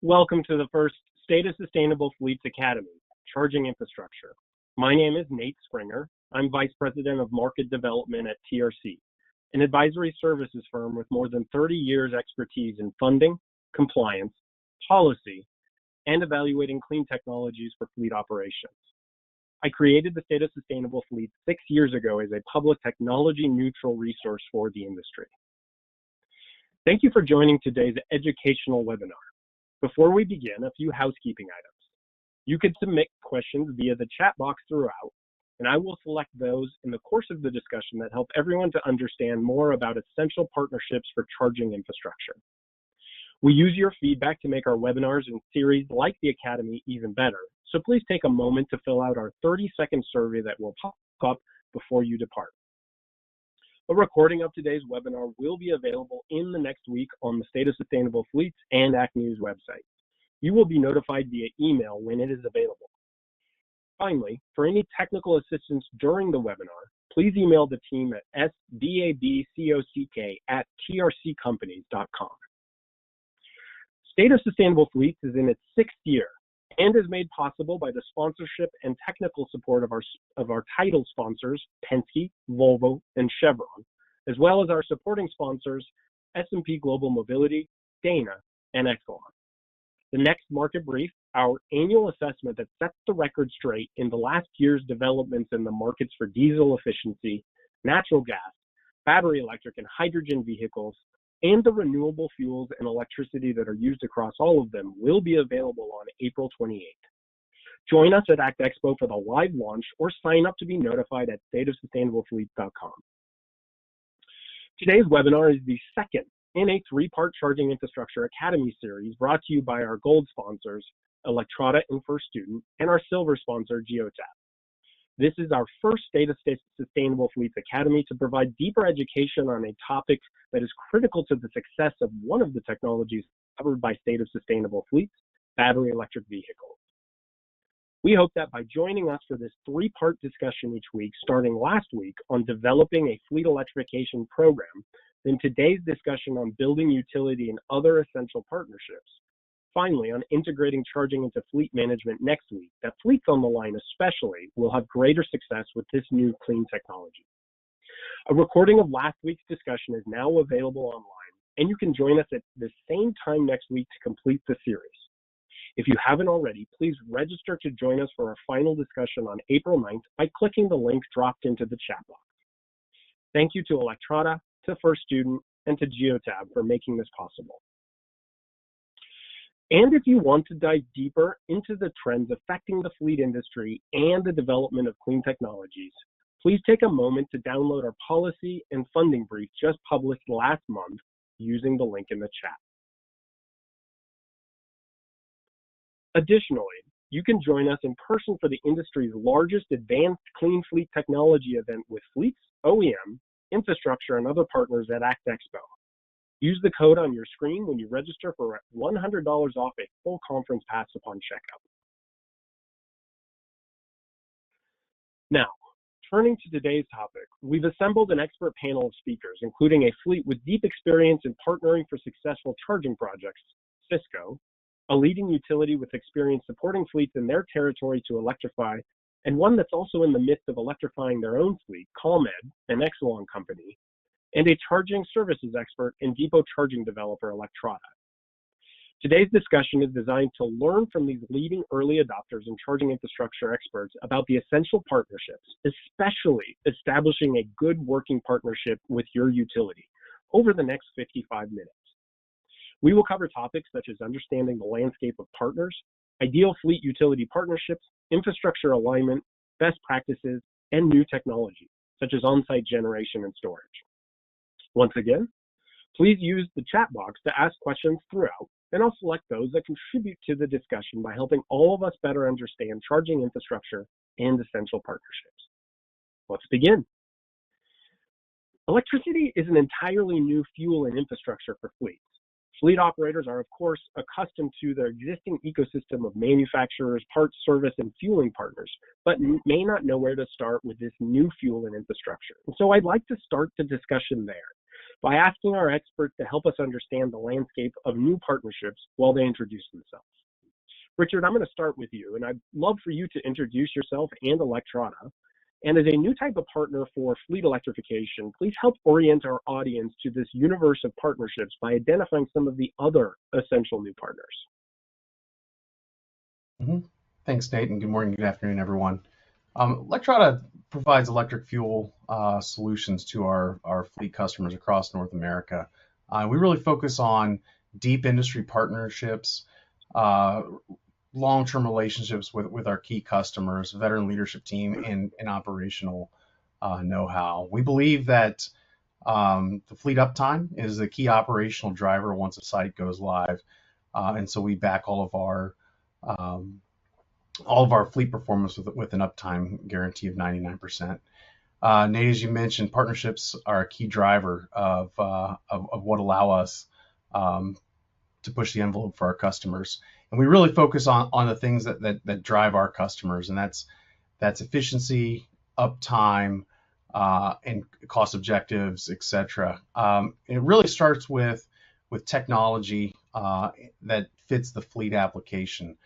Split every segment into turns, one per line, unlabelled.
Welcome to the first State of Sustainable Fleets Academy, Charging Infrastructure. My name is Nate Springer. I'm Vice President of Market Development at TRC, an advisory services firm with more than 30 years expertise in funding, compliance, policy, and evaluating clean technologies for fleet operations. I created the State of Sustainable Fleet 6 years ago as a public technology neutral resource for the industry. Thank you for joining today's educational webinar. Before we begin, a few housekeeping items. You can submit questions via the chat box throughout, and I will select those in the course of the discussion that help everyone to understand more about essential partnerships for charging infrastructure. We use your feedback to make our webinars and series like the Academy even better, so please take a moment to fill out our 30-second survey that will pop up before you depart. A recording of today's webinar will be available in the next week on the State of Sustainable Fleets and ACT News website. You will be notified via email when it is available. Finally, for any technical assistance during the webinar, please email the team at sdabcock@trccompanies.com. State of Sustainable Fleets is in its 6th year and is made possible by the sponsorship and technical support of our title sponsors, Penske, Volvo, and Chevron, as well as our supporting sponsors, S&P Global Mobility, Dana, and Exelon. The next market brief, our annual assessment that sets the record straight in the last year's developments in the markets for diesel efficiency, natural gas, battery electric and hydrogen vehicles, and the renewable fuels and electricity that are used across all of them will be available on April 28th. Join us at ACT Expo for the live launch or sign up to be notified at stateofsustainablefleets.com. Today's webinar is the second in a 3-part Charging Infrastructure Academy series brought to you by our gold sponsors, Electrada and First Student, and our silver sponsor, Geotab. This is our first State of Sustainable Fleets Academy to provide deeper education on a topic that is critical to the success of one of the technologies covered by State of Sustainable Fleets, battery electric vehicles. We hope that by joining us for this 3-part discussion each week, starting last week on developing a fleet electrification program, then today's discussion on building utility and other essential partnerships, finally, on integrating charging into fleet management next week, that fleets on the line especially will have greater success with this new clean technology. A recording of last week's discussion is now available online, and you can join us at the same time next week to complete the series. If you haven't already, please register to join us for our final discussion on April 9th by clicking the link dropped into the chat box. Thank you to Electrada, to First Student, and to Geotab for making this possible. And if you want to dive deeper into the trends affecting the fleet industry and the development of clean technologies, please take a moment to download our policy and funding brief just published last month using the link in the chat. Additionally, you can join us in person for the industry's largest advanced clean fleet technology event with fleets, OEM, infrastructure, and other partners at ACT Expo. Use the code on your screen when you register for $100 off a full conference pass upon checkout. Now, turning to today's topic, we've assembled an expert panel of speakers, including a fleet with deep experience in partnering for successful charging projects, Sysco, a leading utility with experience supporting fleets in their territory to electrify, and one that's also in the midst of electrifying their own fleet, CalMed, an Exelon company, and a charging services expert and depot charging developer, Electrada. Today's discussion is designed to learn from these leading early adopters and charging infrastructure experts about the essential partnerships, especially establishing a good working partnership with your utility over the next 55 minutes. We will cover topics such as understanding the landscape of partners, ideal fleet utility partnerships, infrastructure alignment, best practices, and new technology, such as on-site generation and storage. Once again, please use the chat box to ask questions throughout, and I'll select those that contribute to the discussion by helping all of us better understand charging infrastructure and essential partnerships. Let's begin. Electricity is an entirely new fuel and infrastructure for fleets. Fleet operators are, of course, accustomed to their existing ecosystem of manufacturers, parts, service, and fueling partners, but may not know where to start with this new fuel and infrastructure. And so I'd like to start the discussion there. by asking our experts to help us understand the landscape of new partnerships while they introduce themselves. Richard, I'm going to start with you, and I'd love for you to introduce yourself and Electrada. And as a new type of partner for fleet electrification, please help orient our audience to this universe of partnerships by identifying some of the other essential new partners.
Thanks, Nate, and good morning, good afternoon, everyone. Electrada provides electric fuel solutions to our fleet customers across North America. We really focus on deep industry partnerships, long-term relationships with our key customers, veteran leadership team, and operational know-how. We believe that the fleet uptime is the key operational driver once a site goes live, and so we back all of our fleet performance with an uptime guarantee of 99%. Nate, as you mentioned, partnerships are a key driver of what allow us to push the envelope for our customers. And we really focus on the things that drive our customers, and that's efficiency, uptime, and cost objectives, etc. It really starts with technology that fits the fleet application.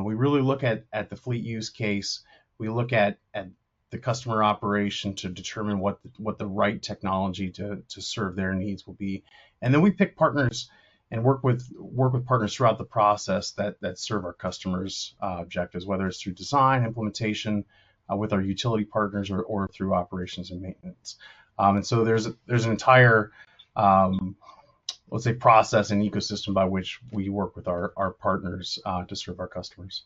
We really look at the fleet use case. We look at the customer operation to determine what the right technology to serve their needs will be, and then we pick partners and work with partners throughout the process that serve our customers' objectives, whether it's through design, implementation, with our utility partners, or through operations and maintenance. And so there's an entire let's say process and ecosystem by which we work with our partners to serve our customers.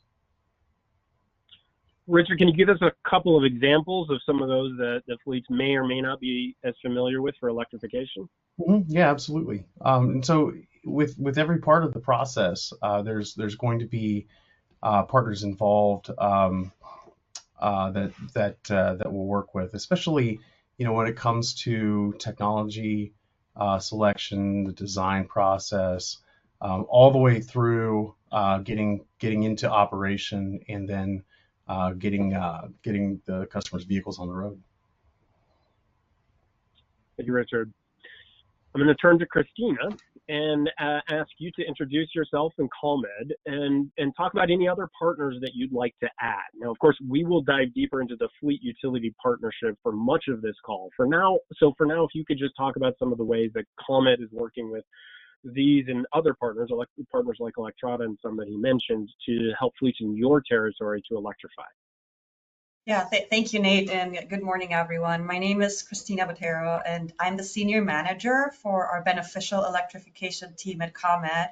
Richard, can you give us a couple of examples of some of those that fleets may or may not be as familiar with for electrification?
Yeah, absolutely. And so with every part of the process, there's going to be partners involved that we'll work with, especially when it comes to technology selection, the design process, all the way through getting into operation, and then getting the customer's vehicles on the road.
Thank you, Richard. I'm going to turn to Christina and ask you to introduce yourself and ComEd and talk about any other partners that you'd like to add. Now, of course, we will dive deeper into the fleet utility partnership for much of this call. For now, if you could just talk about some of the ways that ComEd is working with these and other partners like Electrada and some that he mentioned, to help fleets in your territory to electrify.
Yeah, thank you, Nate, and good morning, everyone. My name is Christina Botero, and I'm the Senior Manager for our Beneficial Electrification team at ComEd.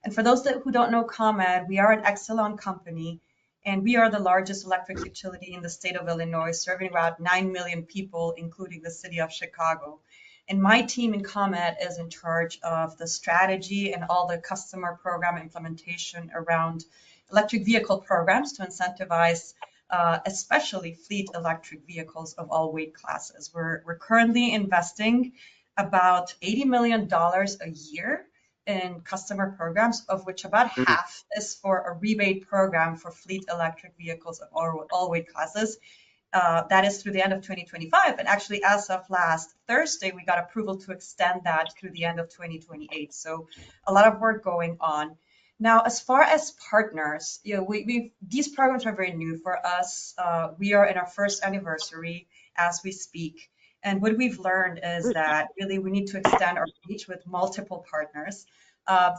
And for those who don't know ComEd, we are an Exelon company, and we are the largest electric utility in the state of Illinois, serving about 9 million people, including the city of Chicago. And my team in ComEd is in charge of the strategy and all the customer program implementation around electric vehicle programs to incentivize especially fleet electric vehicles of all weight classes. We're currently investing about $80 million a year in customer programs, of which about half is for a rebate program for fleet electric vehicles of all weight classes. That is through the end of 2025. And actually, as of last Thursday, we got approval to extend that through the end of 2028. So a lot of work going on. Now, as far as partners, these programs are very new for us. We are in our first anniversary as we speak. And what we've learned is that really we need to extend our reach with multiple partners.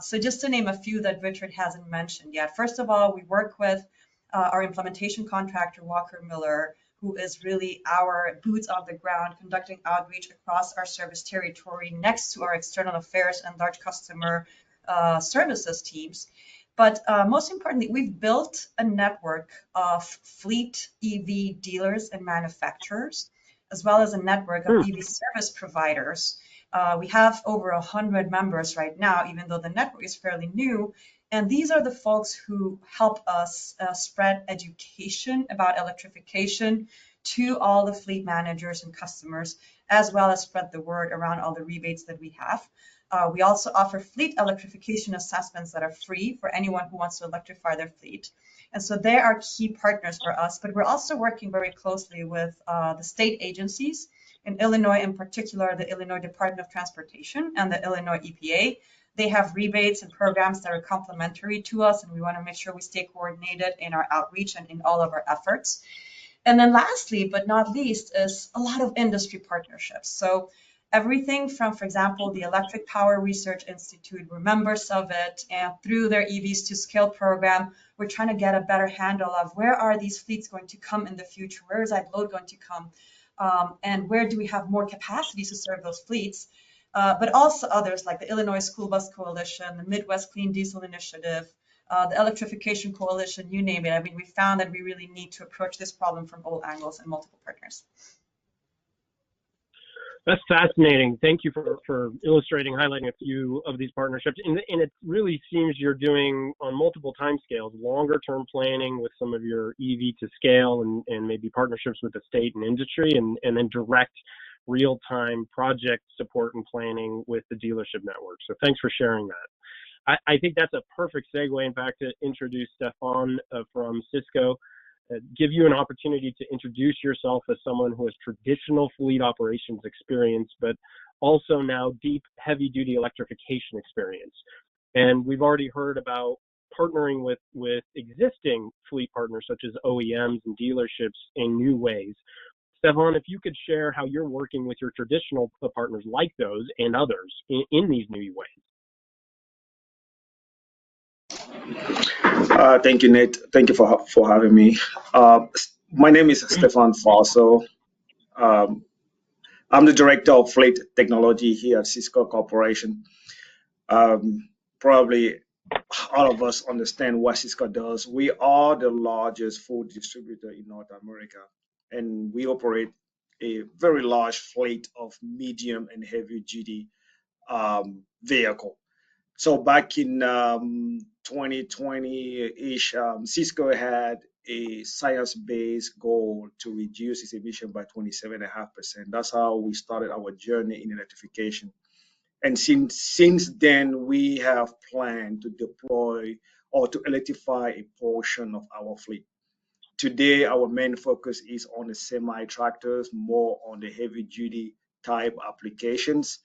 So just to name a few that Richard hasn't mentioned yet. First of all, we work with our implementation contractor, Walker Miller, who is really our boots on the ground, conducting outreach across our service territory next to our external affairs and large customer services teams. But most importantly, we've built a network of fleet EV dealers and manufacturers, as well as a network of EV service providers. We have over 100 members right now, even though the network is fairly new. And these are the folks who help us spread education about electrification to all the fleet managers and customers, as well as spread the word around all the rebates that we have. We also offer fleet electrification assessments that are free for anyone who wants to electrify their fleet. And so they are key partners for us, but we're also working very closely with the state agencies In Illinois, in particular, the Illinois Department of Transportation and the Illinois EPA, they have rebates and programs that are complementary to us, and we want to make sure we stay coordinated in our outreach and in all of our efforts. And then lastly, but not least, is a lot of industry partnerships. So everything from, for example, the Electric Power Research Institute, we're members of it, and through their EVs to Scale program, we're trying to get a better handle of where are these fleets going to come in the future, where is that load going to come, and where do we have more capacity to serve those fleets. But also others like the Illinois School Bus Coalition, the Midwest Clean Diesel Initiative, the Electrification Coalition, you name it. I mean, we found that we really need to approach this problem from all angles and multiple partners.
That's fascinating. Thank you for illustrating, highlighting a few of these partnerships. And it really seems you're doing on multiple time scales, longer term planning with some of your EV to scale and maybe partnerships with the state and industry, and then direct real-time project support and planning with the dealership network. So thanks for sharing that. I think that's a perfect segue, in fact, to introduce Stefan from Sysco, give you an opportunity to introduce yourself as someone who has traditional fleet operations experience, but also now deep, heavy-duty electrification experience. And we've already heard about partnering with existing fleet partners, such as OEMs and dealerships, in new ways. Stefan, if you could share how you're working with your traditional partners like those and others in these new ways.
Thank you, Nate. Thank you for having me. My name is Stefan Faso. I'm the Director of Fleet Technology here at Sysco Corporation. Probably all of us understand what Sysco does. We are the largest food distributor in North America, and we operate a very large fleet of medium and heavy duty vehicle. So back in 2020-ish, Sysco had a science-based goal to reduce its emission by 27.5%. That's how we started our journey in electrification. And since then, we have planned to deploy or to electrify a portion of our fleet. Today, our main focus is on the semi-tractors, more on the heavy-duty type applications.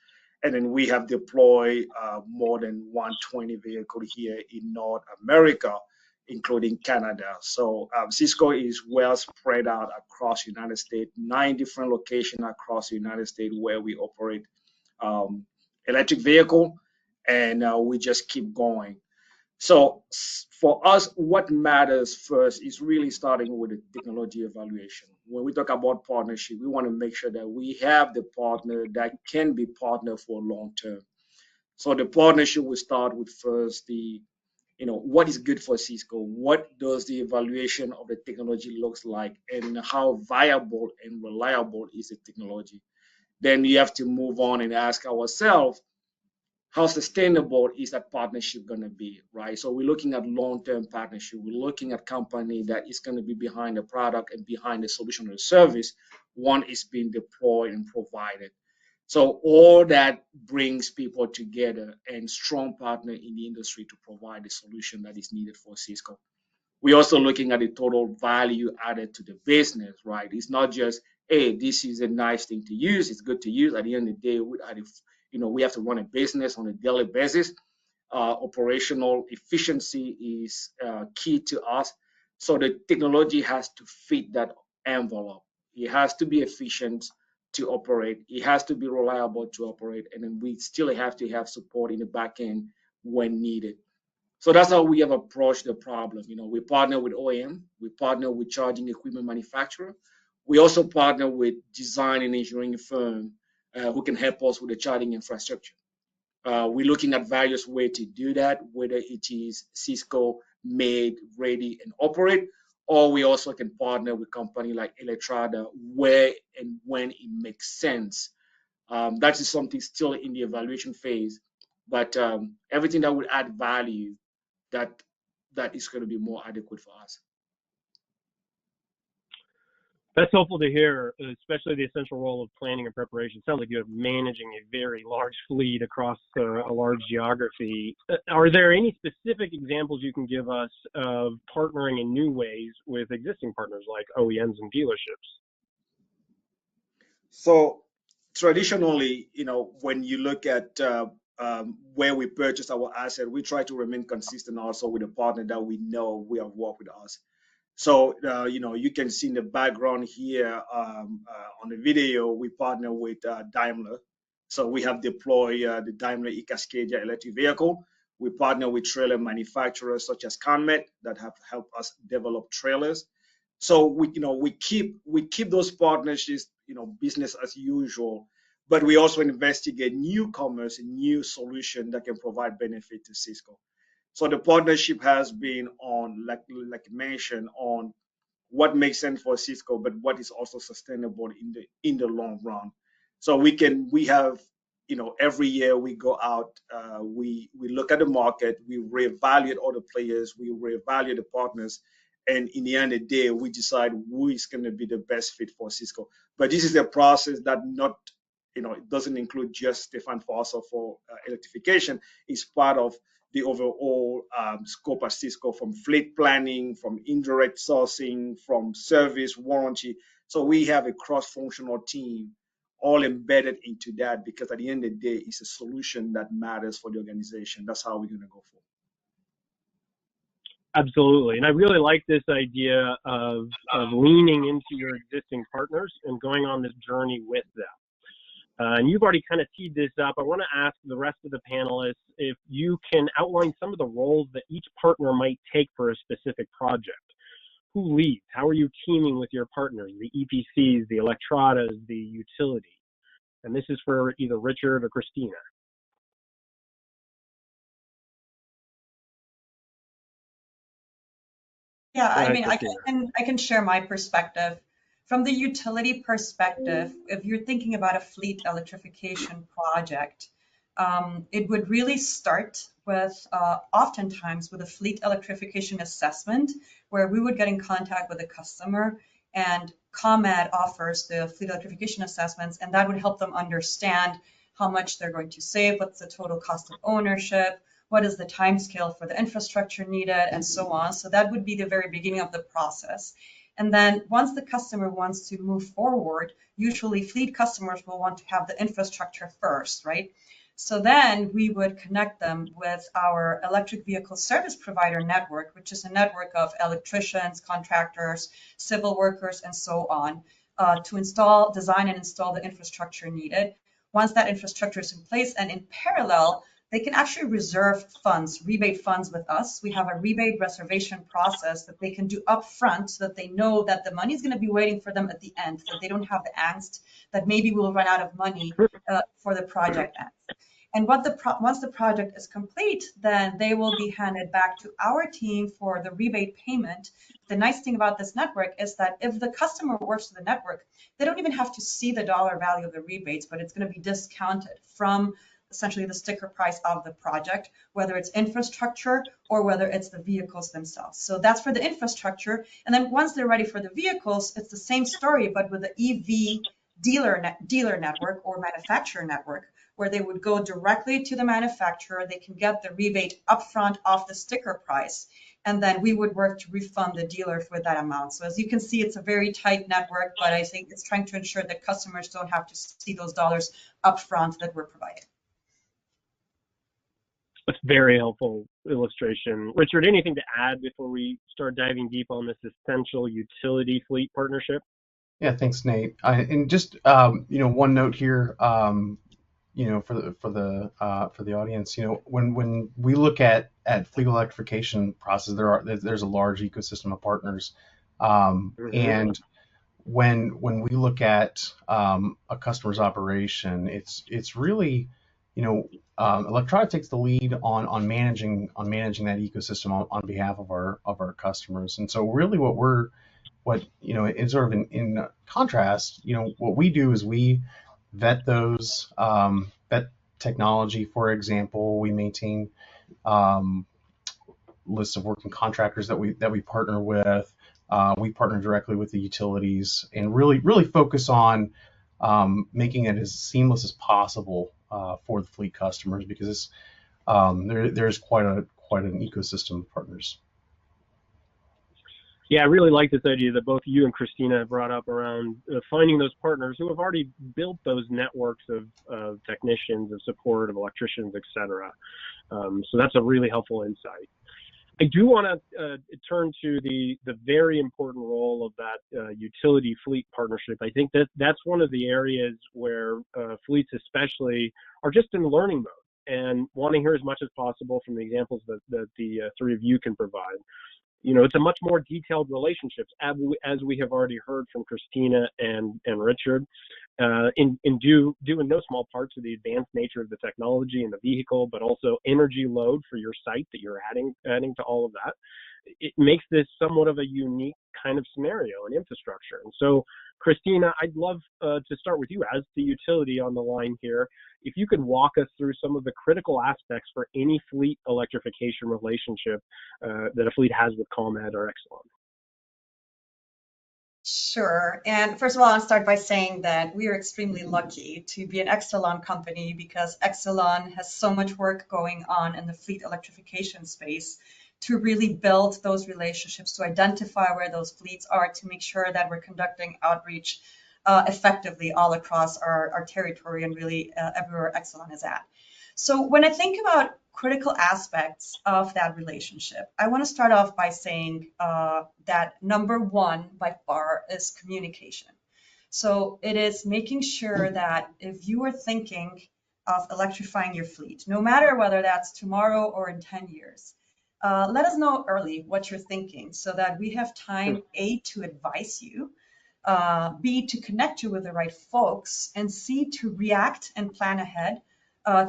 And then we have deployed more than 120 vehicles here in North America, including Canada. So Sysco is well spread out across the United States, 9 different locations across the United States where we operate electric vehicle, and we just keep going. So for us, what matters first is really starting with the technology evaluation. When we talk about partnership, we want to make sure that we have the partner that can be partner for long term. So the partnership will start with first what is good for Sysco? What does the evaluation of the technology looks like, and how viable and reliable is the technology? Then you have to move on and ask ourselves, how sustainable is that partnership going to be, right? So we're looking at long-term partnership. We're looking at company that is going to be behind the product and behind the solution or the service. One is being deployed and provided. So all that brings people together and strong partner in the industry to provide the solution that is needed for Sysco. We're also looking at the total value added to the business, right? It's not just, hey, this is a nice thing to use. It's good to use. At the end of the day, we have to run a business on a daily basis. Operational efficiency is key to us. So the technology has to fit that envelope. It has to be efficient to operate. It has to be reliable to operate. And then we still have to have support in the back end when needed. So that's how we have approached the problem. We partner with OEM, we partner with charging equipment manufacturer. We also partner with design and engineering firm who can help us with the charging infrastructure. We're looking at various ways to do that, whether it is Sysco made, ready, and operate, or we also can partner with company like Electrada where and when it makes sense. That is something still in the evaluation phase, but everything that would add value, that is going to be more adequate for us.
That's helpful to hear, especially the essential role of planning and preparation. It sounds like you're managing a very large fleet across a large geography. Are there any specific examples you can give us of partnering in new ways with existing partners like OEMs and dealerships?
So traditionally, when you look at where we purchase our asset, we try to remain consistent also with a partner that we know we have worked with us. So, you can see in the background here on the video, we partner with Daimler. So we have deployed the Daimler e-Cascadia electric vehicle. We partner with trailer manufacturers such as Conmet that have helped us develop trailers. So we keep those partnerships, business as usual, but we also investigate newcomers and new solutions that can provide benefit to Sysco. So the partnership has been on, like mentioned, on what makes sense for Sysco, but what is also sustainable in the long run. So we have, every year we go out, we look at the market, we reevaluate all the players, we reevaluate the partners, and in the end of the day, we decide who is going to be the best fit for Sysco. But this is a process that it doesn't include just Stefan Foster for electrification. It's part of the overall scope at Sysco, from fleet planning, from indirect sourcing, from service warranty. So we have a cross-functional team all embedded into that, because at the end of the day, it's a solution that matters for the organization. That's how we're going to go forward.
Absolutely. And I really like this idea of leaning into your existing partners and going on this journey with them. And you've already kind of teed this up. I want to ask the rest of the panelists if you can outline some of the roles that each partner might take for a specific project. Who leads? How are you teaming with your partners, the EPCs, the Electradas, the utility? And this is for either Richard or Christina.
Yeah, I mean, I can share my perspective. From the utility perspective, if you're thinking about a fleet electrification project, it would really start with oftentimes with a fleet electrification assessment, where we would get in contact with the customer, and ComEd offers the fleet electrification assessments, and that would help them understand how much they're going to save, what's the total cost of ownership, what is the time scale for the infrastructure needed, and so on. So that would be the very beginning of the process. And then once the customer wants to move forward, usually fleet customers will want to have the infrastructure first, right? So then we would connect them with our electric vehicle service provider network, which is a network of electricians, contractors, civil workers, and so on, to design and install the infrastructure needed. Once that infrastructure is in place, and in parallel, they can actually reserve funds, rebate funds with us. We have a rebate reservation process that they can do upfront, so that they know that the money is going to be waiting for them at the end, that they don't have the angst that maybe we'll run out of money for the project end. And once the project is complete, then they will be handed back to our team for the rebate payment. The nice thing about this network is that if the customer works with the network, they don't even have to see the dollar value of the rebates, but it's going to be discounted from essentially the sticker price of the project, whether it's infrastructure or whether it's the vehicles themselves. So that's for the infrastructure. And then once they're ready for the vehicles, it's the same story, but with the EV dealer network or manufacturer network, where they would go directly to the manufacturer. They can get the rebate upfront off the sticker price, and then we would work to refund the dealer for that amount. So as you can see, it's a very tight network, but I think it's trying to ensure that customers don't have to see those dollars upfront that we're providing.
That's very helpful illustration. Richard, anything to add before we start diving deep on this essential utility fleet partnership?
Yeah, thanks, Nate. And just one note here, for the audience, when we look at fleet electrification process, there's a large ecosystem of partners, and when we look at a customer's operation, it's really, Electrada takes the lead on managing that ecosystem on behalf of our customers. And so really in sort of in contrast, what we do is we vet those, vet technology. For example, we maintain lists of working contractors that we partner with. We partner directly with the utilities and really focus on making it as seamless as possible for the fleet customers, because there's quite an ecosystem of partners.
Yeah, I really like this idea that both you and Christina have brought up around finding those partners who have already built those networks of technicians, of support, of electricians, et cetera. So that's a really helpful insight. I do want to turn to the very important role of that utility fleet partnership. I think that that's one of the areas where fleets especially are just in learning mode and want to hear as much as possible from the examples that the three of you can provide. You know, it's a much more detailed relationship, as we have already heard from Christina and Richard, due in no small part to the advanced nature of the technology and the vehicle, but also energy load for your site that you're adding to all of that. It makes this somewhat of a unique kind of scenario and infrastructure. And so, Christina, I'd love to start with you as the utility on the line here. If you could walk us through some of the critical aspects for any fleet electrification relationship that a fleet has with ComEd or Exelon.
Sure. And first of all, I'll start by saying that we are extremely lucky to be an Exelon company because Exelon has so much work going on in the fleet electrification space to really build those relationships, to identify where those fleets are, to make sure that we're conducting outreach effectively all across our territory and really everywhere Exelon is at. So when I think about critical aspects of that relationship, I want to start off by saying that number one by far is communication. So it is making sure that if you are thinking of electrifying your fleet, no matter whether that's tomorrow or in 10 years, let us know early what you're thinking so that we have time, A, to advise you, B, to connect you with the right folks, and C, to react and plan ahead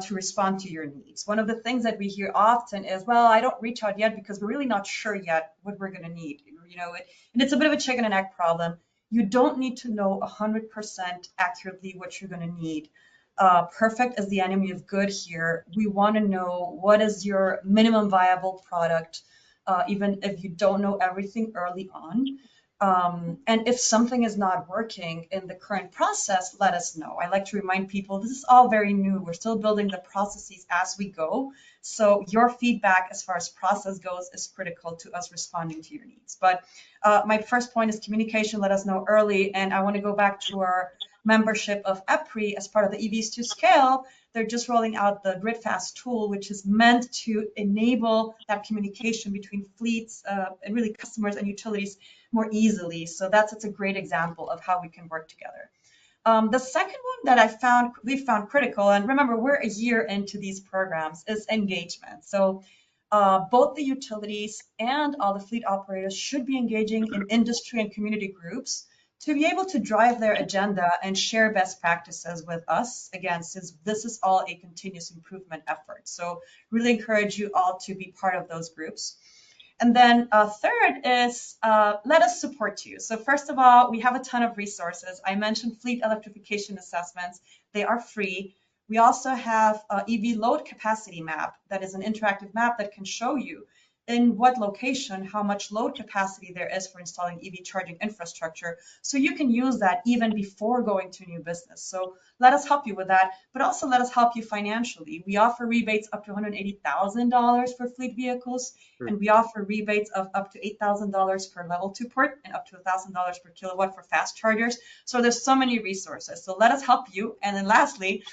to respond to your needs. One of the things that we hear often is, well, I don't reach out yet because we're really not sure yet what we're going to need. You know, and it's a bit of a chicken and egg problem. You don't need to know 100% accurately what you're going to need. Perfect is the enemy of good here. We want to know what is your minimum viable product, even if you don't know everything early on. And if something is not working in the current process, let us know. I like to remind people this is all very new. We're still building the processes as we go. So your feedback as far as process goes is critical to us responding to your needs. But my first point is communication. Let us know early. And I want to go back to our membership of EPRI as part of the EVs to Scale. They're just rolling out the GridFast tool, which is meant to enable that communication between fleets and really customers and utilities more easily. So that's a great example of how we can work together. The second one that we found critical, and remember, we're a year into these programs, is engagement. So both the utilities and all the fleet operators should be engaging in industry and community groups to be able to drive their agenda and share best practices with us, again, since this is all a continuous improvement effort. So really encourage you all to be part of those groups. And then third is let us support you. So first of all, we have a ton of resources. I mentioned fleet electrification assessments. They are free. We also have EV load capacity map. That is an interactive map that can show you in what location, how much load capacity there is for installing EV charging infrastructure. So you can use that even before going to new business. So let us help you with that, but also let us help you financially. We offer rebates up to $180,000 for fleet vehicles, and we offer rebates of up to $8,000 per level 2 port and up to $1,000 per kilowatt for fast chargers. So there's so many resources. So let us help you. And then lastly,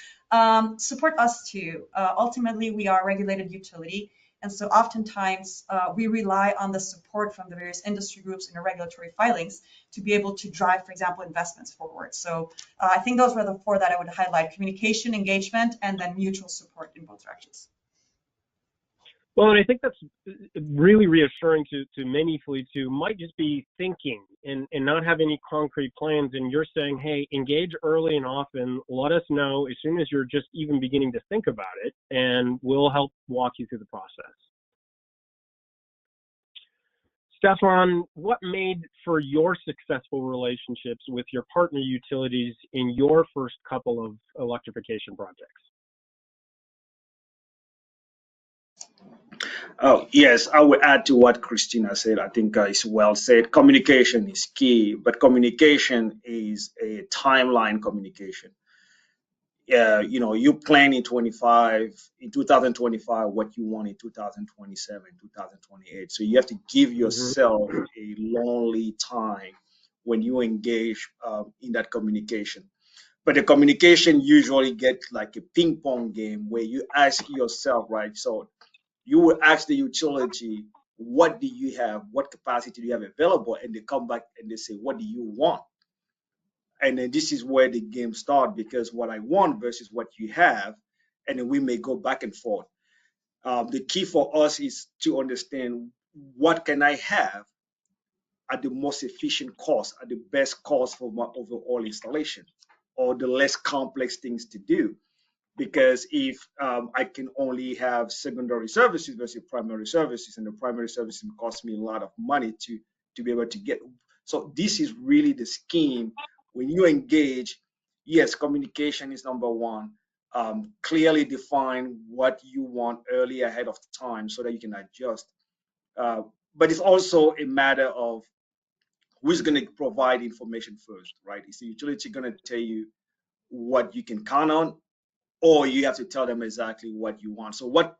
support us too. Ultimately, we are a regulated utility. And so oftentimes we rely on the support from the various industry groups in our regulatory filings to be able to drive, for example, investments forward. So I think those were the four that I would highlight: communication, engagement, and then mutual support in both directions.
Well, and I think that's really reassuring to many fleets who might just be thinking and not have any concrete plans. And you're saying, hey, engage early and often. Let us know as soon as you're just even beginning to think about it, and we'll help walk you through the process. Stefan, what made for your successful relationships with your partner utilities in your first couple of electrification projects?
Oh, yes, I will add to what Christina said. I think it's well said. Communication is key, but communication is a timeline communication. you plan in 2025 what you want in 2027, 2028. So you have to give
Hmm.
yourself a long lead time when you engage in that communication. But the communication usually gets like a ping pong game where you ask yourself, right? So you will ask the utility, what do you have? What capacity do you have available? And they come back and they say, what do you want? And then this is where the game starts, because what I want versus what you have, and then we may go back and forth. The key for us is to understand, what can I have at the most efficient cost, at the best cost for my overall installation, or the less complex things to do. Because if I can only have secondary services versus primary services, and the primary services cost me a lot of money to be able to get. So this is really the scheme. When you engage, yes, communication is number one. Clearly define what you want early ahead of time so that you can adjust. Uh, but it's also a matter of who's going to provide information first, right? Is the utility going to tell you what you can count on, or you have to tell them exactly what you want? So what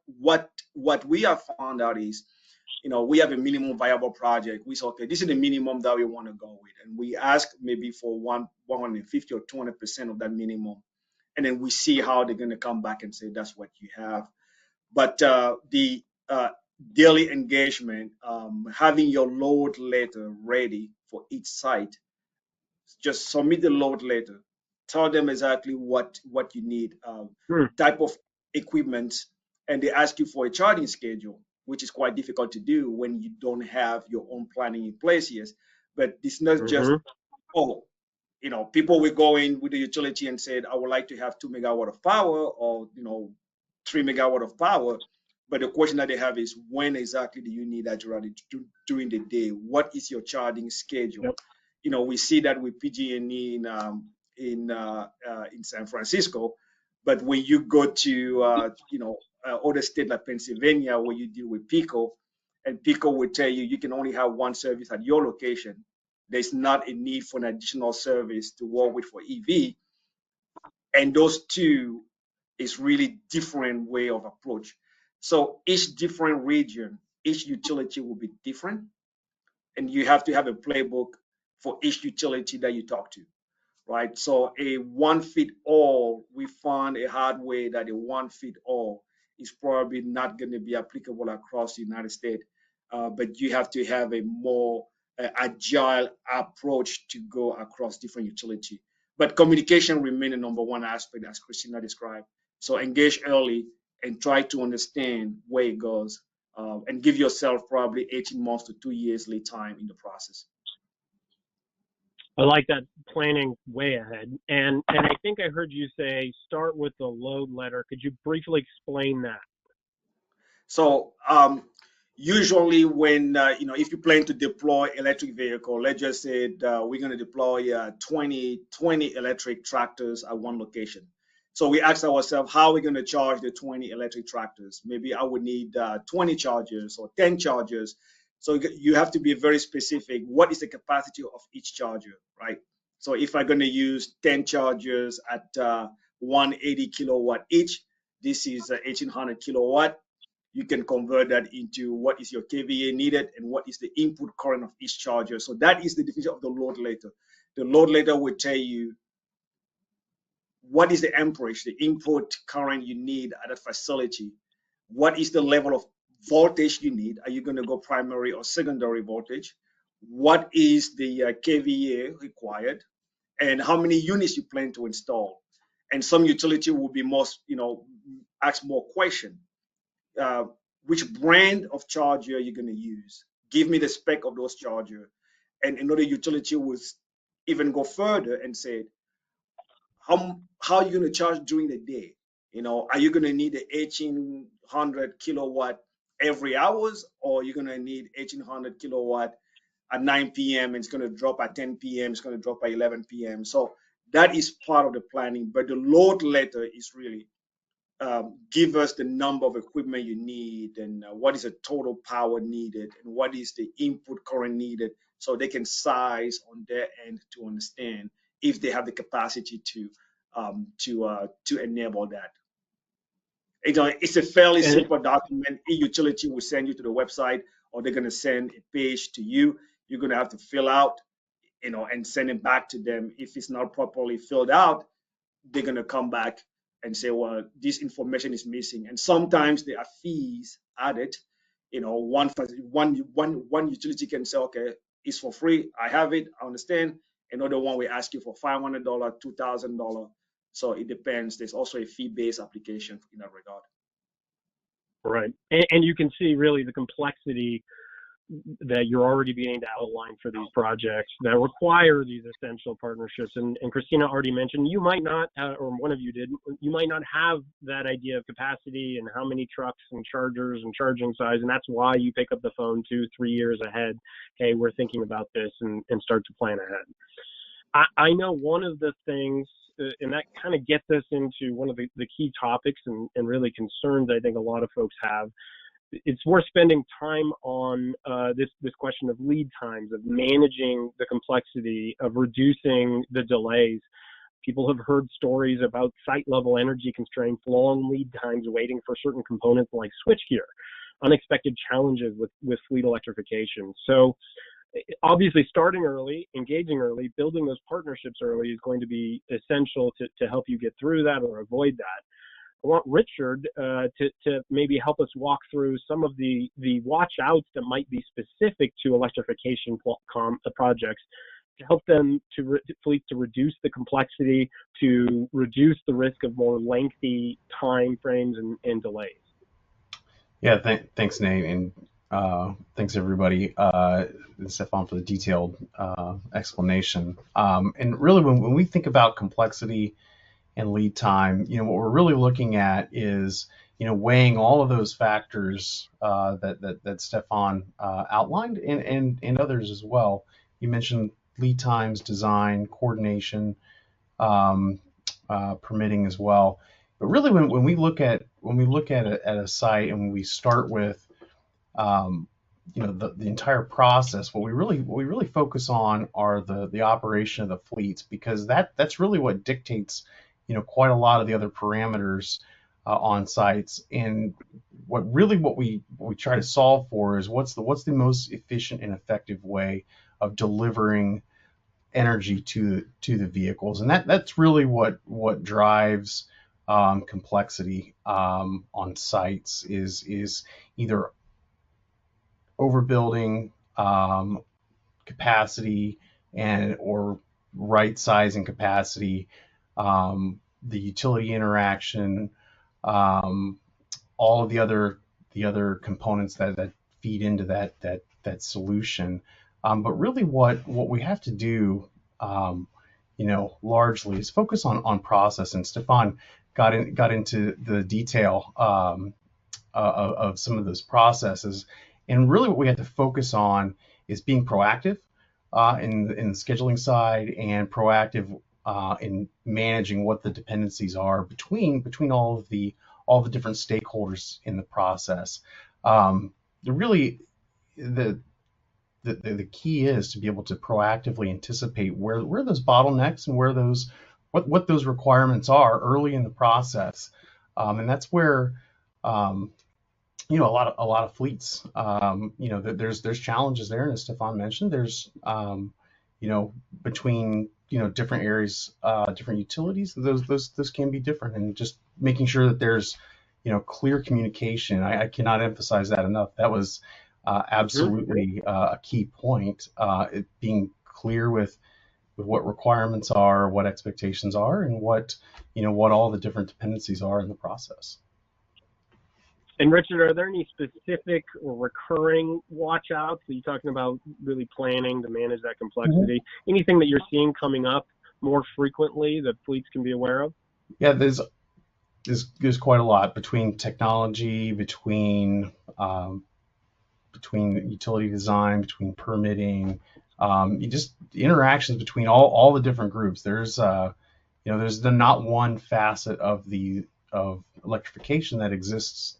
we have found out is, we have a minimum viable project. We say, okay, this is the minimum that we want to go with, and we ask maybe for 150 or 200% of that minimum, and then we see how they're going to come back and say that's what you have. But the daily engagement, having your load letter ready for each site, just submit the load letter. Tell them exactly what you need, type of equipment, and they ask you for a charging schedule, which is quite difficult to do when you don't have your own planning in place yet. But it's not just,
Hmm.
oh, people will go in with the utility and said, I would like to have 2 megawatt of power, or 3 megawatt of power. But the question that they have is, when exactly do you need that during the day? What is your charging schedule?
Yep.
We see that with PG&E in San Francisco, but when you go to other state like Pennsylvania, where you deal with Pico, and Pico will tell you you can only have one service at your location. There's not a need for an additional service to work with for EV, and those two is really different way of approach. So each different region, each utility will be different, and you have to have a playbook for each utility that you talk to, right? So a one fit all, we found a hard way that a one fit all is probably not going to be applicable across the United States, but you have to have a more agile approach to go across different utility. But communication remains the number one aspect, as Christina described. So engage early and try to understand where it goes, and give yourself probably 18 months to 2 years lead time in the process.
I like that, planning way ahead. And I think I heard you say start with the load letter. Could you briefly explain that?
So usually when if you plan to deploy electric vehicle, let's just say we're going to deploy 20 electric tractors at one location. So we ask ourselves, how are we going to charge the 20 electric tractors? Maybe I would need 20 chargers or 10 chargers. So you have to be very specific. What is the capacity of each charger, right? So if I'm going to use 10 chargers at 180 kilowatt each, this is 1800 kilowatt. You can convert that into what is your kVA needed and what is the input current of each charger. So that is the definition of the load letter. The load letter will tell you what is the amperage, the input current you need at a facility. What is the level of voltage you need? Are you going to go primary or secondary voltage? What is the kVA required? And how many units you plan to install? And some utility will be most, ask more questions. uh, which brand of charger you're going to use. Give me the spec of those charger. And another utility will even go further and say, how are you going to charge during the day? Are you going to need the 1800 kilowatt every hours, or you're going to need 1800 kilowatt at 9 p.m. and it's going to drop at 10 p.m. It's going to drop at 11 p.m. So that is part of the planning. But the load letter is really, give us the number of equipment you need, and what is the total power needed, and what is the input current needed, so they can size on their end to understand if they have the capacity to to enable that. It's a fairly
And
simple document. A utility will send you to the website, or they're going to send a page to you. You're going to have to fill out, and send it back to them. If it's not properly filled out, they're going to come back and say, well, this information is missing. And sometimes there are fees added. One utility can say, okay, it's for free. I have it. I understand. Another one will ask you for $500, $2,000. So it depends. There's also a fee-based application in that regard.
right, and you can see really the complexity that you're already beginning to outline for these projects that require these essential partnerships. And Christina already mentioned, you might not, or one of you did, you might not have that idea of capacity and how many trucks and chargers and charging size. And that's why you pick up the phone 2-3 years ahead. Hey, we're thinking about this, and start to plan ahead. I know one of the things, and that kind of gets us into one of the key topics and really concerns I think a lot of folks have. It's worth spending time on this question of lead times, of managing the complexity, of reducing the delays. People have heard stories about site-level energy constraints, long lead times waiting for certain components like switchgear, unexpected challenges with fleet electrification. So obviously starting early, engaging early, building those partnerships early is going to be essential to help you get through that or avoid that. I want Richard to maybe help us walk through some of the watch outs that might be specific to electrification projects to help them fleets to reduce the complexity, to reduce the risk of more lengthy time frames and delays.
Yeah, thanks, Nate, and thanks everybody, and Stefan, for the detailed explanation. And really, when we think about complexity and lead time, what we're really looking at is, weighing all of those factors that Stefan outlined, and others as well. You mentioned lead times, design, coordination, permitting as well. But really, when we look at a site, and when we start with the entire process, what we really focus on are the operation of the fleets, because that's really what dictates quite a lot of the other parameters on sites. And what we try to solve for is what's the most efficient and effective way of delivering energy to the vehicles. And that's really what drives complexity on sites, is either overbuilding, capacity, or right sizing capacity, the utility interaction, all of the other components that feed into that solution. But really, what we have to do, largely, is focus on process. And Stefan got into the detail of some of those processes. And really, what we have to focus on is being proactive in the scheduling side, and proactive in managing what the dependencies are between all the different stakeholders in the process. The key is to be able to proactively anticipate where those bottlenecks and what those requirements are early in the process, and that's where a lot of fleets, there's challenges there, and as Stefan mentioned, there's between different areas, different utilities, those can be different, and just making sure that there's clear communication. I cannot emphasize that enough. That was absolutely a key point. It being clear with what requirements are, what expectations are, and what all the different dependencies are in the process.
And Richard, are there any specific or recurring watch outs? Are you talking about really planning to manage that complexity? Mm-hmm. Anything that you're seeing coming up more frequently that fleets can be aware of?
Yeah, there's quite a lot between technology, between utility design, between permitting, just interactions between all the different groups. There's not one facet of electrification that exists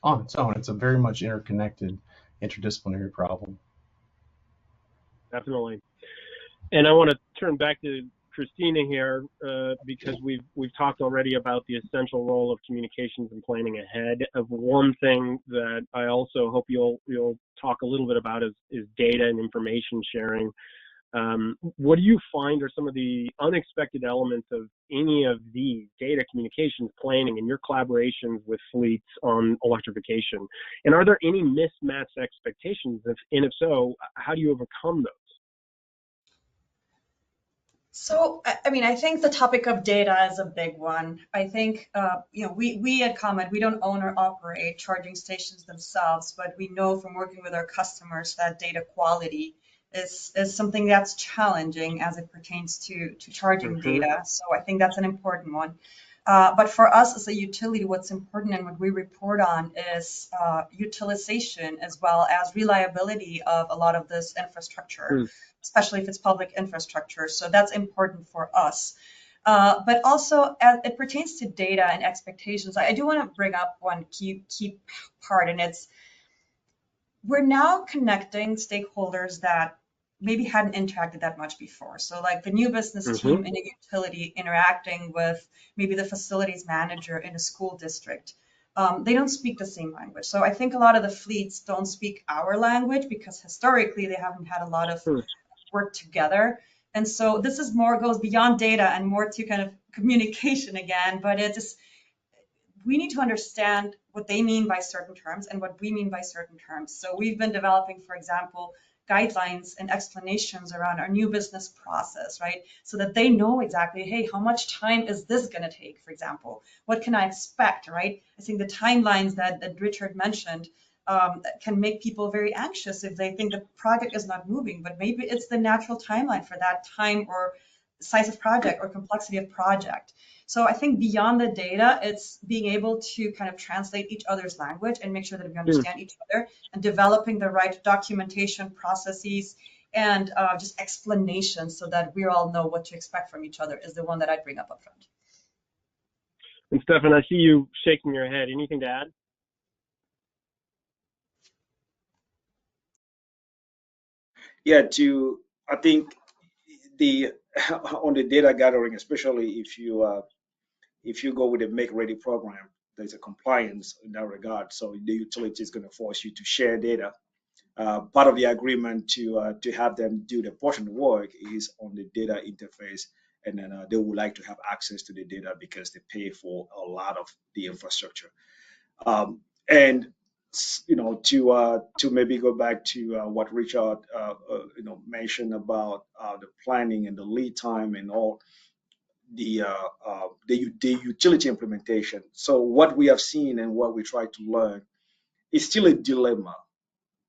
on its own. It's a very much interconnected, interdisciplinary problem.
Definitely. And I want to turn back to Christina here because we've talked already about the essential role of communications and planning ahead. Of one thing that I also hope you'll talk a little bit about is data and information sharing. What do you find are some of the unexpected elements of any of these data, communications, planning, and your collaborations with fleets on electrification? And are there any mismatched expectations? And if so, how do you overcome those?
So, I mean, I think the topic of data is a big one. I think, we at ComEd, we don't own or operate charging stations themselves, but we know from working with our customers that data quality is something that's challenging as it pertains to charging data. So I think that's an important one. But for us as a utility, what's important and what we report on is utilization as well as reliability of a lot of this infrastructure, especially if it's public infrastructure. So that's important for us. But also as it pertains to data and expectations, I do want to bring up one key part, and it's we're now connecting stakeholders that maybe hadn't interacted that much before. So like the new business team in a utility interacting with maybe the facilities manager in a school district. They don't speak the same language. So I think a lot of the fleets don't speak our language because historically they haven't had a lot of work together. And so this is more goes beyond data and more to kind of communication again, but it just we need to understand what they mean by certain terms and what we mean by certain terms. So we've been developing, for example, guidelines and explanations around our new business process, right? So that they know exactly, hey, how much time is this going to take, for example? What can I expect, right? I think the timelines that Richard mentioned can make people very anxious if they think the project is not moving, but maybe it's the natural timeline for that time or size of project or complexity of project. So I think beyond the data, it's being able to kind of translate each other's language and make sure that we understand each other and developing the right documentation processes and just explanations so that we all know what to expect from each other is the one that I'd bring up front.
And Stefan, I see you shaking your head. Anything to add?
Yeah, I think on the data gathering, especially if you go with a make ready program, there's a compliance in that regard. So the utility is going to force you to share data. Part of the agreement to have them do the portion of the work is on the data interface, and then they would like to have access to the data because they pay for a lot of the infrastructure. And to maybe go back to what Richard mentioned about the planning and the lead time and all the utility implementation. So what we have seen and what we try to learn is still a dilemma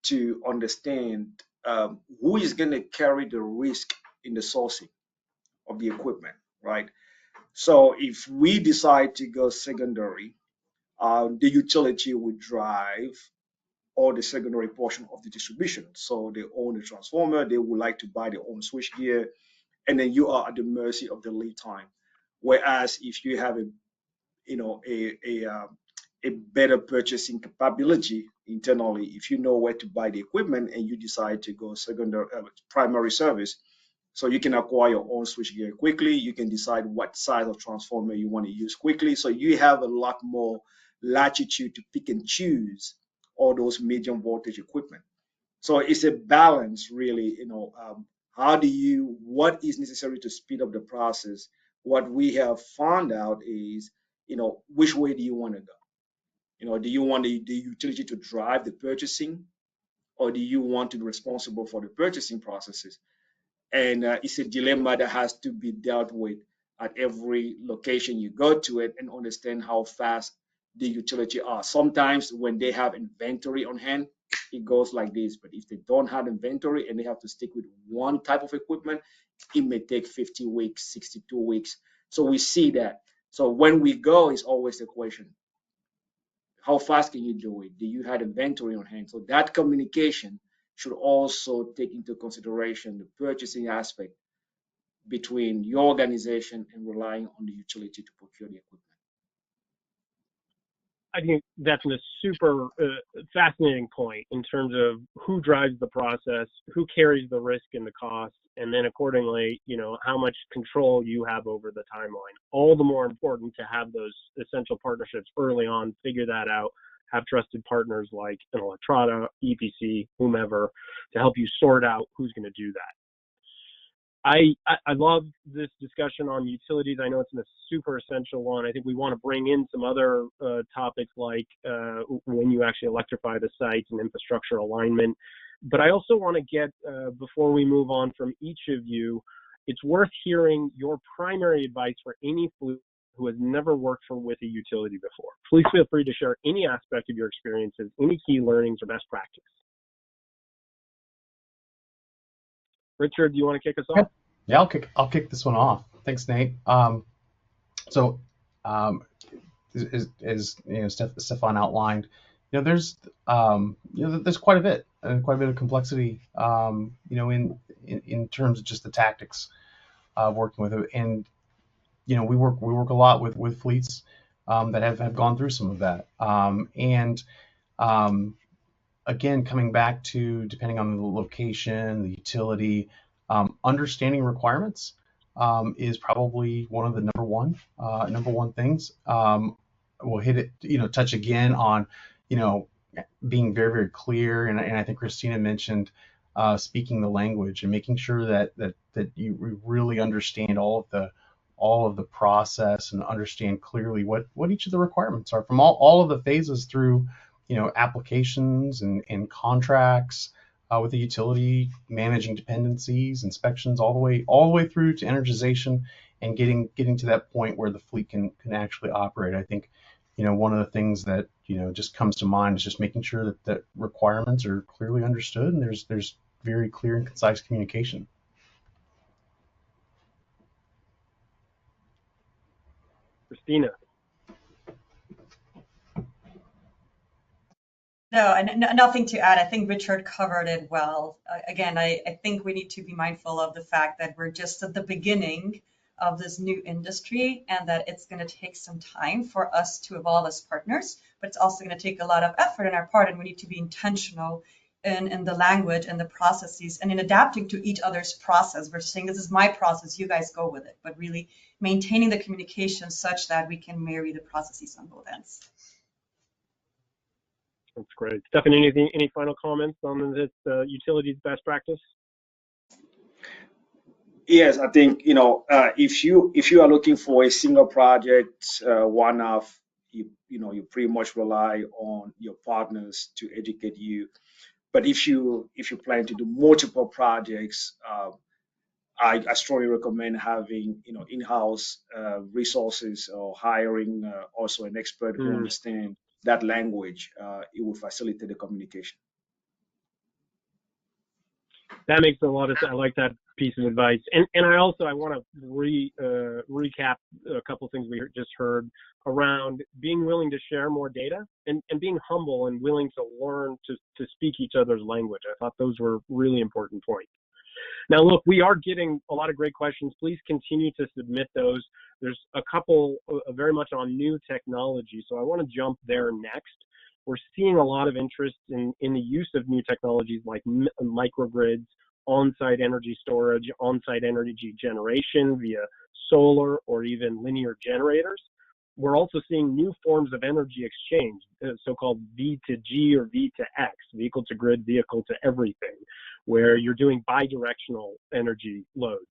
to understand who is going to carry the risk in the sourcing of the equipment, right? So if we decide to go secondary, the utility would drive all the secondary portion of the distribution. So they own the transformer, they would like to buy their own switch gear, and then you are at the mercy of the lead time. Whereas if you have a better purchasing capability internally, if you know where to buy the equipment and you decide to go secondary primary service, so you can acquire your own switchgear quickly. You can decide what size of transformer you want to use quickly. So you have a lot more latitude to pick and choose all those medium voltage equipment. So it's a balance, really. What is necessary to speed up the process? What we have found out is, which way do you want to go? Do you want the utility to drive the purchasing, or do you want to be responsible for the purchasing processes? And it's a dilemma that has to be dealt with at every location you go to it and understand how fast the utility are. Sometimes when they have inventory on hand, it goes like this. But if they don't have inventory and they have to stick with one type of equipment, it may take 50 weeks, 62 weeks. So we see that. So when we go, it's always the question, how fast can you do it? Do you have inventory on hand? So that communication should also take into consideration the purchasing aspect between your organization and relying on the utility to procure the equipment.
I think that's a super fascinating point in terms of who drives the process, who carries the risk and the cost, and then accordingly, how much control you have over the timeline. All the more important to have those essential partnerships early on, figure that out, have trusted partners like an Electrada, EPC, whomever, to help you sort out who's going to do that. I love this discussion on utilities. I know it's a super essential one. I think we want to bring in some other topics like when you actually electrify the sites and infrastructure alignment. But I also want to get, before we move on from each of you, it's worth hearing your primary advice for any fleet who has never worked with a utility before. Please feel free to share any aspect of your experiences, any key learnings or best practice. Richard, do you want to kick us off?
Yeah, I'll kick this one off. Thanks, Nate. So, as Stefan outlined, there's there's quite a bit of complexity, in terms of just the tactics of working with it, and we work a lot with fleets that have gone through some of that, and again, coming back to, depending on the location, the utility, understanding requirements is probably one of the number one things. We'll hit it, touch again on, being very, very clear. And I think Christina mentioned speaking the language and making sure that you really understand all of the process and understand clearly what each of the requirements are from all of the phases through, applications and contracts with the utility, managing dependencies, inspections, all the way through to energization and getting to that point where the fleet can actually operate. I think, one of the things that, just comes to mind is just making sure that requirements are clearly understood and there's very clear and concise communication.
Christina.
No, and nothing to add. I think Richard covered it well. Again, I think we need to be mindful of the fact that we're just at the beginning of this new industry and that it's going to take some time for us to evolve as partners, but it's also going to take a lot of effort on our part, and we need to be intentional in the language and the processes and in adapting to each other's process versus saying, this is my process, you guys go with it, but really maintaining the communication such that we can marry the processes on both ends.
That's great. Stephanie, any final comments on this utilities best practice?
Yes, I think if you are looking for a single project, one-off, you pretty much rely on your partners to educate you. But if you plan to do multiple projects, I strongly recommend having in-house resources or hiring also an expert who understands that language. It will facilitate the communication.
That makes a lot of sense. I like that piece of advice. And I want to recap a couple of things we just heard around being willing to share more data and being humble and willing to learn to speak each other's language. I thought those were really important points. Now, look, we are getting a lot of great questions. Please continue to submit those. There's a couple very much on new technology, so I want to jump there next. We're seeing a lot of interest in the use of new technologies like microgrids, on-site energy storage, on-site energy generation via solar or even linear generators. We're also seeing new forms of energy exchange, so-called V2G or V2X, vehicle to grid, vehicle to everything, where you're doing bidirectional energy loads.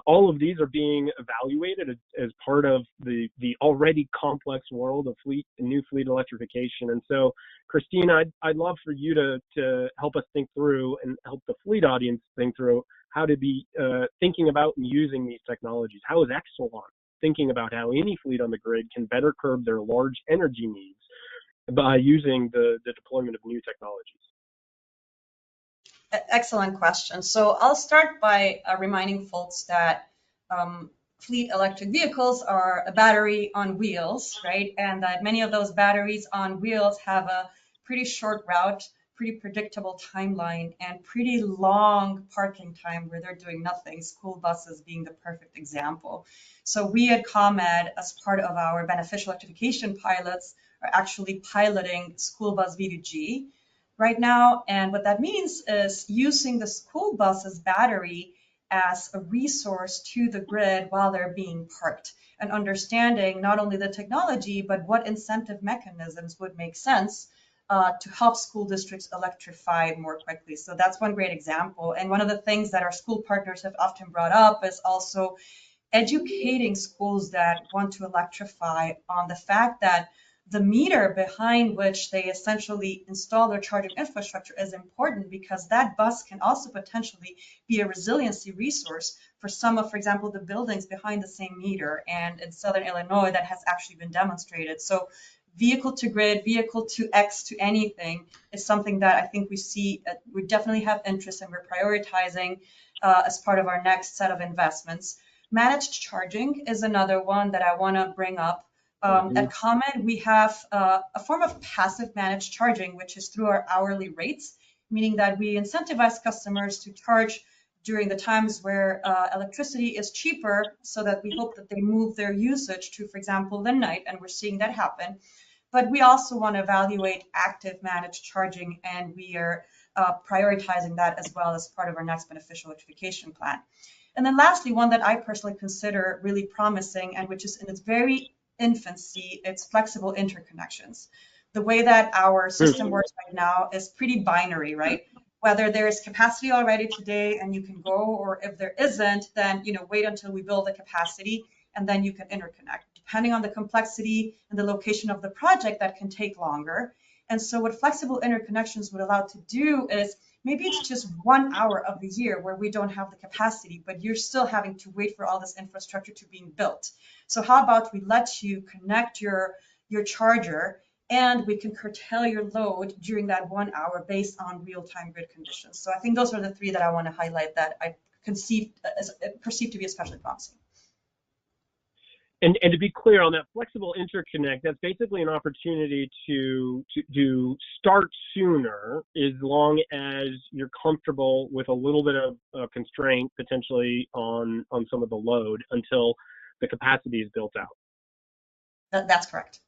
All of these are being evaluated as part of the already complex world of new fleet electrification. And so, Christina, I'd love for you to help us think through and help the fleet audience think through how to be thinking about and using these technologies. How is Exelon thinking about how any fleet on the grid can better curb their large energy needs by using the deployment of new technologies?
Excellent question. So I'll start by reminding folks that fleet electric vehicles are a battery on wheels, right? And that many of those batteries on wheels have a pretty short route, pretty predictable timeline, and pretty long parking time where they're doing nothing, school buses being the perfect example. So we at ComEd, as part of our beneficial electrification pilots, are actually piloting school bus V2G right now. And what that means is using the school bus's battery as a resource to the grid while they're being parked, and understanding not only the technology, but what incentive mechanisms would make sense to help school districts electrify more quickly. So that's one great example. And one of the things that our school partners have often brought up is also educating schools that want to electrify on the fact that the meter behind which they essentially install their charging infrastructure is important, because that bus can also potentially be a resiliency resource for some of, for example, the buildings behind the same meter. And in Southern Illinois, that has actually been demonstrated. So vehicle to grid, vehicle to X to anything is something that I think we see, we definitely have interest in. We're prioritizing as part of our next set of investments. Managed charging is another one that I want to bring up. At ComEd, we have a form of passive managed charging, which is through our hourly rates, meaning that we incentivize customers to charge during the times where electricity is cheaper, so that we hope that they move their usage to, for example, the night, and we're seeing that happen. But we also want to evaluate active managed charging, and we are prioritizing that as well as part of our next beneficial electrification plan. And then lastly, one that I personally consider really promising, and which is in its very infancy, it's flexible interconnections. The way that our system works right now is pretty binary, right? Whether there is capacity already today and you can go, or if there isn't, then wait until we build the capacity and then you can interconnect. Depending on the complexity and the location of the project, that can take longer. And so what flexible interconnections would allow to do is, maybe it's just 1 hour of the year where we don't have the capacity, but you're still having to wait for all this infrastructure to being built. So how about we let you connect your charger, and we can curtail your load during that 1 hour based on real-time grid conditions. So I think those are the three that I want to highlight that I perceive to be especially promising.
And to be clear on that flexible interconnect, that's basically an opportunity to start sooner, as long as you're comfortable with a little bit of constraint potentially on some of the load until the capacity is built out.
That's correct.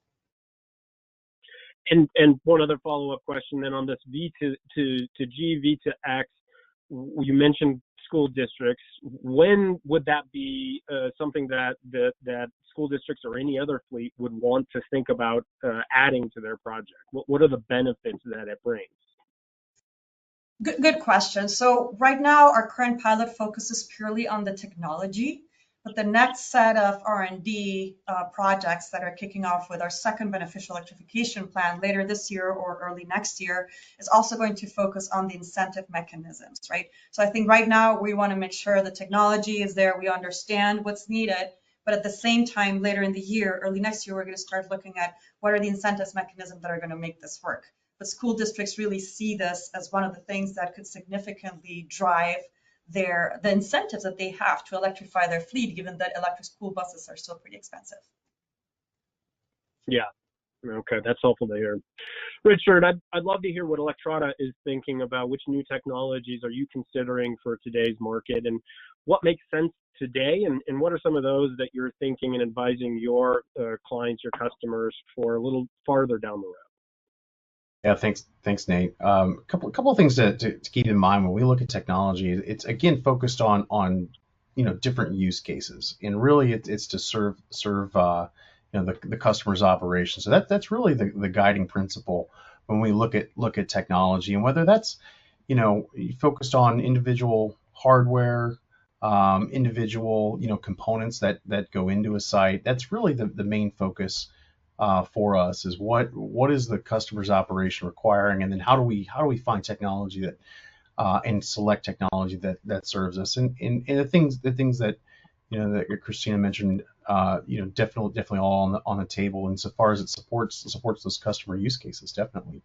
And one other follow-up question then on this V to G, V to X, you mentioned school districts. When would that be something that school districts or any other fleet would want to think about adding to their project? What are the benefits that it brings?
Good question. So right now, our current pilot focuses purely on the technology, but the next set of R&D projects that are kicking off with our second beneficial electrification plan later this year or early next year is also going to focus on the incentive mechanisms, right? So I think right now we want to make sure the technology is there, we understand what's needed, but at the same time, later in the year, early next year, we're going to start looking at what are the incentives mechanisms that are going to make this work. But school districts really see this as one of the things that could significantly drive the incentives that they have to electrify their fleet, given that electric school buses are still pretty expensive.
Yeah, okay, that's helpful to hear. Richard, I'd love to hear what Electrada is thinking about. Which new technologies are you considering for today's market, and what makes sense today, and what are some of those that you're thinking and advising your clients, your customers, for a little farther down the road?
Yeah, thanks, Nate. Couple of things to keep in mind when we look at technology. It's again focused on different use cases, and really it's to serve the customer's operation. So that's really the guiding principle when we look at technology, and whether that's focused on individual hardware, individual components that go into a site. That's really the main focus for us, is what is the customer's operation requiring, and then how do we find technology that and select technology that serves us, and the things that that Christina mentioned, definitely all on the table insofar as it supports those customer use cases, definitely.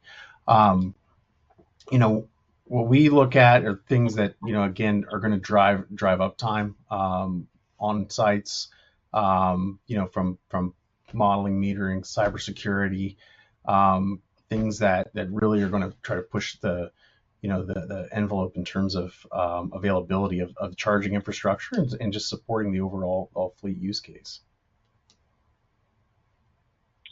What we look at are things that again are going to drive uptime on sites, from modeling, metering, cybersecurity, things that really are going to try to push the envelope in terms of availability of charging infrastructure and just supporting the overall fleet use case.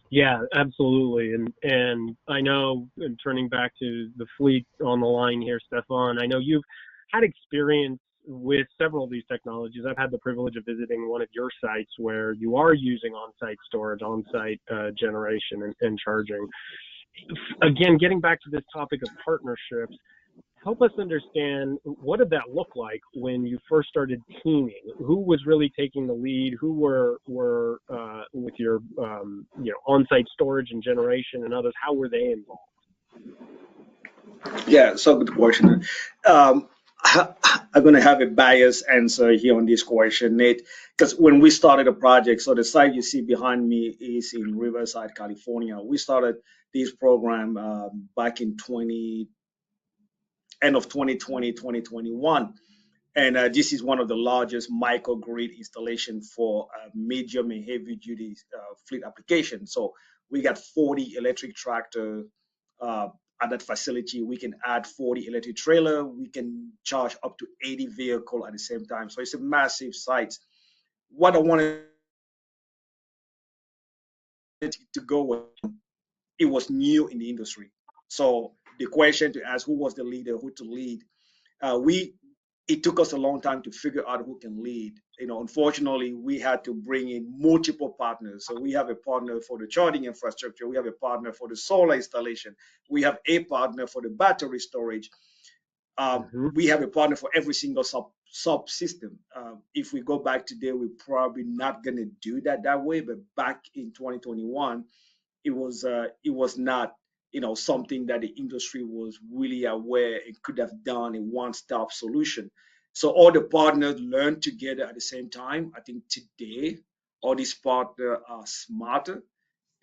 Yeah, absolutely. And I know, and turning back to the fleet on the line here, Stefan, I know you've had experience with several of these technologies. I've had the privilege of visiting one of your sites where you are using on-site storage, on-site generation and charging. Again, getting back to this topic of partnerships, help us understand, what did that look like when you first started teaming? Who was really taking the lead? Who were with your on-site storage and generation and others? How were they involved?
Yeah, so good question. Um, I'm going to have a biased answer here on this question, Nate, because when we started a project, so the site you see behind me is in Riverside, California. We started this program back in end of 2020, 2021. And this is one of the largest microgrid installation for medium and heavy duty fleet application. So we got 40 electric tractor uh, at that facility. We can add 40 electric trailer. We can charge up to 80 vehicle at the same time. So it's a massive site. What I wanted to go with, it was new in the industry. So the question to ask, who was the leader, who to lead, we it took us a long time to figure out who can lead. Unfortunately, we had to bring in multiple partners. So we have a partner for the charging infrastructure, we have a partner for the solar installation, we have a partner for the battery storage.
Mm-hmm.
We have a partner for every single subsystem. If we go back today, we're probably not going to do that way. But back in 2021, it was not something that the industry was really aware and could have done a one-stop solution. So all the partners learned together at the same time. I think today all these partners are smarter,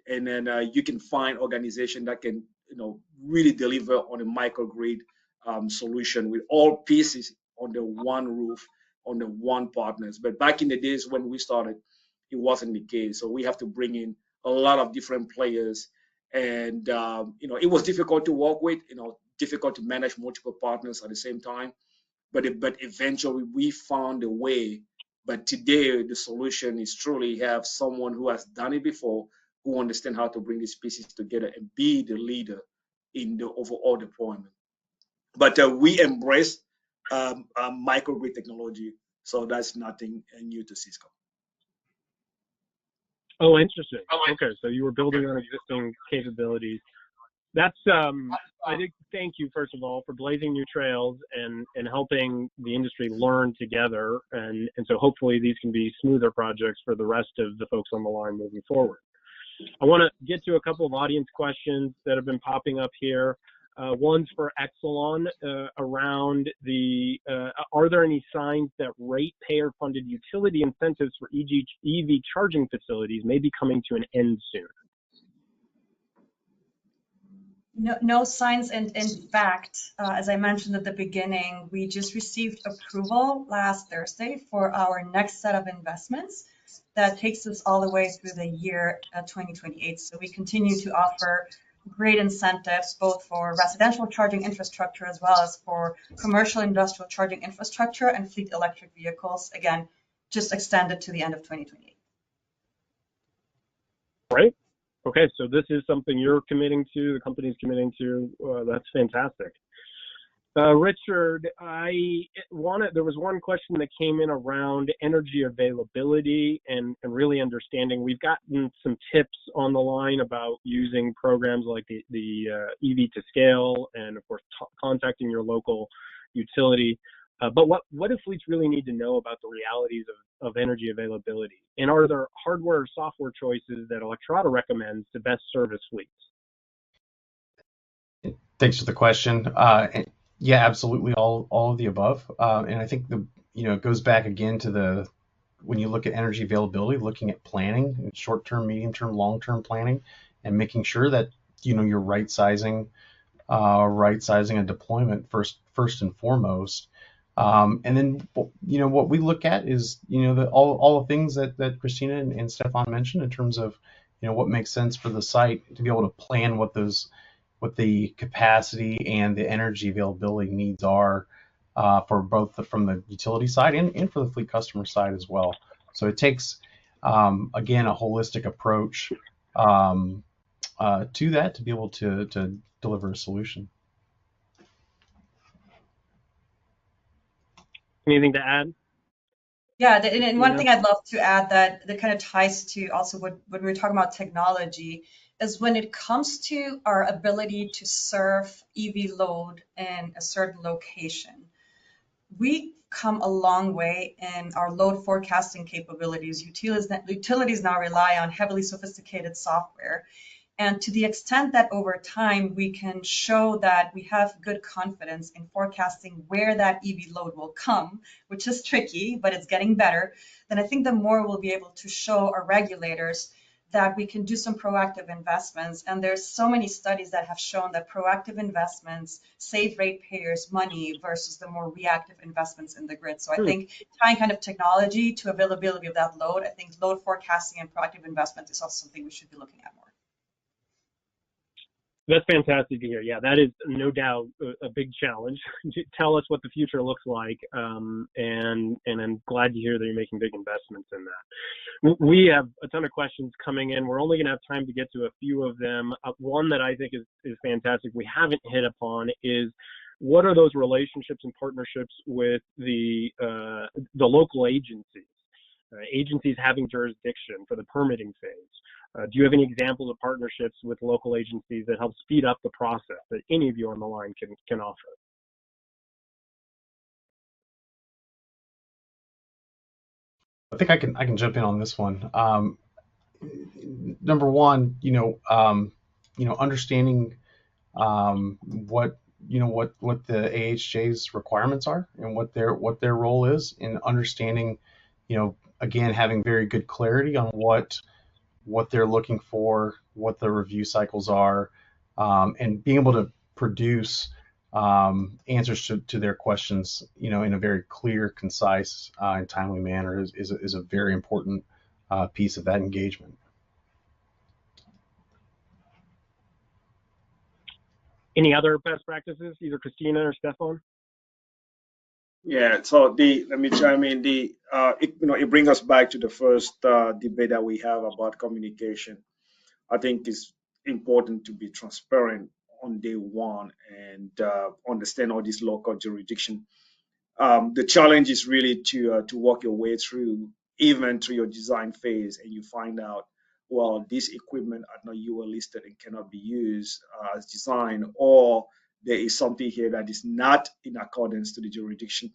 and then you can find organization that can really deliver on a microgrid solution with all pieces on the one roof, on the one partners. But back in the days when we started, it wasn't the case. So we have to bring in a lot of different players, and it was difficult to work with, difficult to manage multiple partners at the same time. But eventually we found a way. But today the solution is truly have someone who has done it before, who understand how to bring these pieces together and be the leader in the overall deployment. But we embrace microgrid technology, so that's nothing new to Cisco.
Oh, interesting. Okay, so you were building on existing capabilities. That's I think, thank you first of all for blazing new trails and helping the industry learn together, and so hopefully these can be smoother projects for the rest of the folks on the line moving forward. I want to get to a couple of audience questions that have been popping up here. One's for Exelon around are there any signs that ratepayer funded utility incentives for EV charging facilities may be coming to an end soon?
No signs, and in fact, as I mentioned at the beginning, we just received approval last Thursday for our next set of investments that takes us all the way through the year 2028. So we continue to offer great incentives both for residential charging infrastructure as well as for commercial industrial charging infrastructure and fleet electric vehicles, again, just extended to the end of 2028.
Right. Okay, so this is something you're committing to, the company's committing to. That's fantastic. Richard, there was one question that came in around energy availability and really understanding. We've gotten some tips on the line about using programs like the EV to scale, and of course contacting your local utility. But what do fleets really need to know about the realities of energy availability? And are there hardware or software choices that Electrada recommends to best service fleets?
Thanks for the question. Yeah, absolutely, all of the above. And I think it goes back again to when you look at energy availability, looking at planning, short-term, medium-term, long-term planning, and making sure that you're right sizing a deployment first and foremost. And then what we look at is all the things that Christina and Stefan mentioned in terms of what makes sense for the site to be able to plan what the capacity and the energy availability needs are for both from the utility side and for the fleet customer side as well. So it takes again a holistic approach to that to be able to deliver a solution.
Anything to add?
Yeah, and one thing I'd love to add that kind of ties to also when we're talking about technology is when it comes to our ability to serve EV load in a certain location. We come a long way in our load forecasting capabilities. Utilities now rely on heavily sophisticated software. And to the extent that over time we can show that we have good confidence in forecasting where that EV load will come, which is tricky, but it's getting better, then I think the more we'll be able to show our regulators that we can do some proactive investments. And there's so many studies that have shown that proactive investments save ratepayers money versus the more reactive investments in the grid. So I think tying kind of technology to availability of that load, I think load forecasting and proactive investment is also something we should be looking at more.
That's fantastic to hear. Yeah, that is no doubt a big challenge. Tell us what the future looks like, and I'm glad to hear that you're making big investments in that. We have a ton of questions coming in. We're only going to have time to get to a few of them. One that I think is fantastic we haven't hit upon is what are those relationships and partnerships with the local agencies? Agencies having jurisdiction for the permitting phase. Do you have any examples of partnerships with local agencies that help speed up the process that any of you on the line can offer?
I think I can jump in on this one. Number one, understanding what the AHJ's requirements are and what their role is, and understanding, again, having very good clarity on what they're looking for, what the review cycles are, and being able to produce answers to their questions, in a very clear, concise, and timely manner is a very important piece of that engagement.
Any other best practices, either Christina or Stefan?
Yeah, so let me chime in. It brings us back to the first debate that we have about communication. I think it's important to be transparent on day one and understand all these local jurisdiction. The challenge is really to walk your way through, even through your design phase, and you find out, well, this equipment are not UL listed and cannot be used as designed, or there is something here that is not in accordance to the jurisdiction.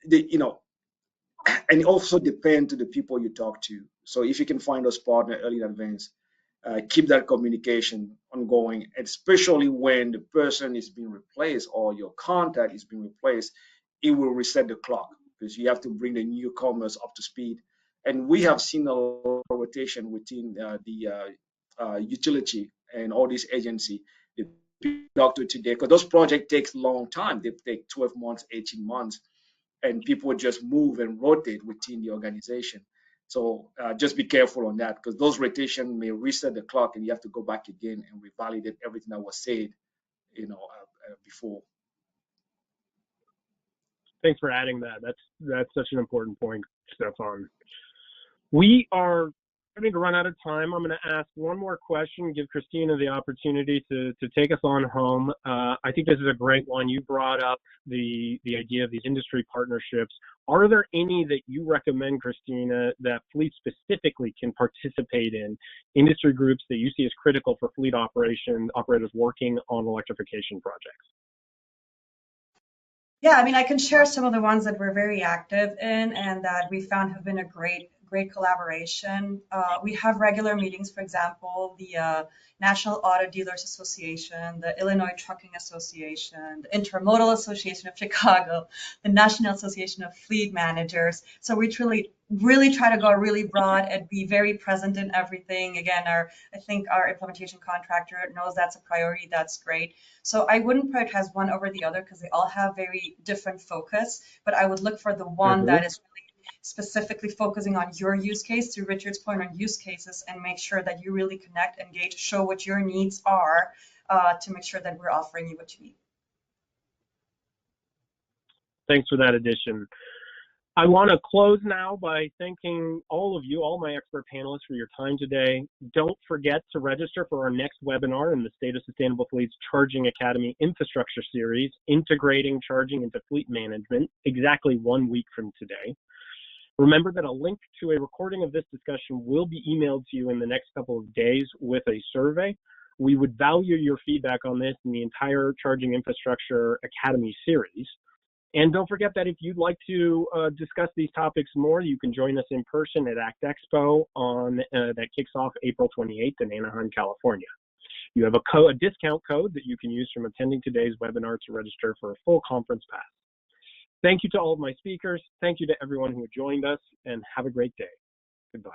And it also depends to the people you talk to. So if you can find those partners early in advance, keep that communication ongoing, especially when the person is being replaced or your contact is being replaced, it will reset the clock because you have to bring the newcomers up to speed. And we have seen a lot of rotation within the utility and all these agency. The doctor today, because those projects take a long time. They take 12 months, 18 months, and people just move and rotate within the organization. So just be careful on that because those rotation may reset the clock and you have to go back again and revalidate everything that was said, before.
Thanks for adding that. That's such an important point, Stefan. We are starting to run out of time. I'm going to ask one more question, give Christina the opportunity to take us on home. I think this is a great one. You brought up the idea of these industry partnerships. Are there any that you recommend, Christina, that fleet specifically can participate in, industry groups that you see as critical for fleet operators working on electrification projects?
Yeah, I mean, I can share some of the ones that we're very active in and that we found have been a great collaboration. We have regular meetings, for example, the National Auto Dealers Association, the Illinois Trucking Association, the Intermodal Association of Chicago, the National Association of Fleet Managers. So we really try to go really broad and be very present in everything. Again, I think our implementation contractor knows that's a priority. That's great. So I wouldn't prioritize one over the other because they all have very different focus, but I would look for the one that is really specifically focusing on your use case, to Richard's point on use cases, and make sure that you really connect, engage, show what your needs are to make sure that we're offering you what you need.
Thanks for that addition. I want to close now by thanking all of you, all my expert panelists, for your time today. Don't forget to register for our next webinar in the State of Sustainable Fleet's Charging Academy Infrastructure Series, Integrating Charging into Fleet Management, exactly 1 week from today. Remember that a link to a recording of this discussion will be emailed to you in the next couple of days with a survey. We would value your feedback on this in the entire Charging Infrastructure Academy series. And don't forget that if you'd like to discuss these topics more, you can join us in person at ACT Expo that kicks off April 28th in Anaheim, California. You have a discount code that you can use from attending today's webinar to register for a full conference pass. Thank you to all of my speakers. Thank you to everyone who joined us, and have a great day. Goodbye.